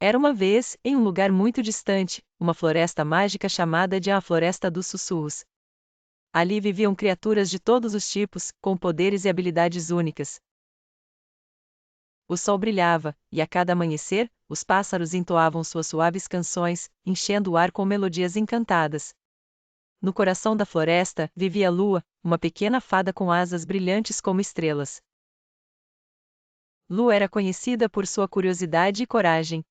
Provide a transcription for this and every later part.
Era uma vez, em um lugar muito distante, uma floresta mágica chamada de a Floresta dos Sussurros. Ali viviam criaturas de todos os tipos, com poderes e habilidades únicas. O sol brilhava, e a cada amanhecer, os pássaros entoavam suas suaves canções, enchendo o ar com melodias encantadas. No coração da floresta, vivia a Lua, uma pequena fada com asas brilhantes como estrelas. Lua era conhecida por sua curiosidade e coragem.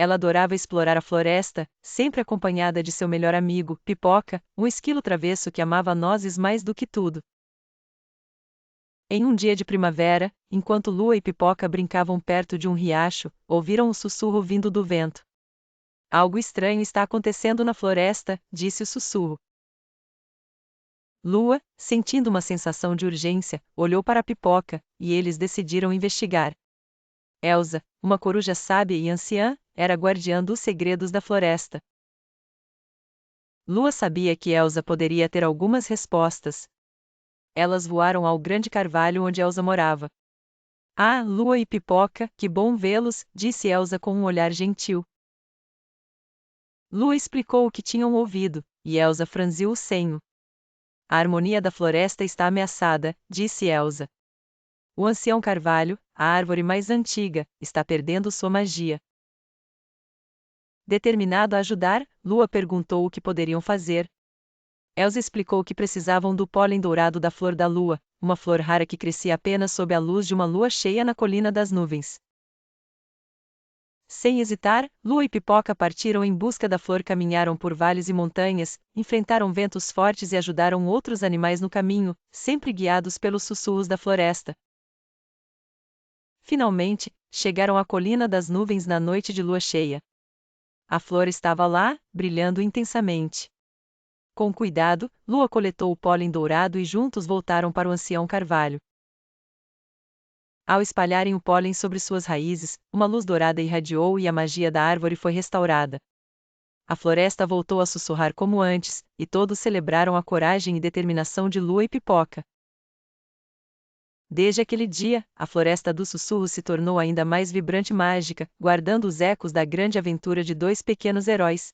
Ela adorava explorar a floresta, sempre acompanhada de seu melhor amigo, Pipoca, um esquilo travesso que amava nozes mais do que tudo. Em um dia de primavera, enquanto Lua e Pipoca brincavam perto de um riacho, ouviram um sussurro vindo do vento. Algo estranho está acontecendo na floresta, disse o sussurro. Lua, sentindo uma sensação de urgência, olhou para Pipoca, e eles decidiram investigar. Elsa, uma coruja sábia e anciã, era guardiã dos segredos da floresta. Lua sabia que Elsa poderia ter algumas respostas. Elas voaram ao grande carvalho onde Elsa morava. Ah, Lua e Pipoca, que bom vê-los, disse Elsa com um olhar gentil. Lua explicou o que tinham ouvido, e Elsa franziu o senho. A harmonia da floresta está ameaçada, disse Elsa. O ancião carvalho, a árvore mais antiga, está perdendo sua magia. Determinado a ajudar, Lua perguntou o que poderiam fazer. Elsa explicou que precisavam do pólen dourado da flor da lua, uma flor rara que crescia apenas sob a luz de uma lua cheia na colina das nuvens. Sem hesitar, Lua e Pipoca partiram em busca da flor, caminharam por vales e montanhas, enfrentaram ventos fortes e ajudaram outros animais no caminho, sempre guiados pelos sussurros da floresta. Finalmente, chegaram à colina das nuvens na noite de lua cheia. A flor estava lá, brilhando intensamente. Com cuidado, Lua coletou o pólen dourado e juntos voltaram para o ancião carvalho. Ao espalharem o pólen sobre suas raízes, uma luz dourada irradiou e a magia da árvore foi restaurada. A floresta voltou a sussurrar como antes, e todos celebraram a coragem e determinação de Lua e Pipoca. Desde aquele dia, a Floresta dos Sussurros se tornou ainda mais vibrante e mágica, guardando os ecos da grande aventura de dois pequenos heróis.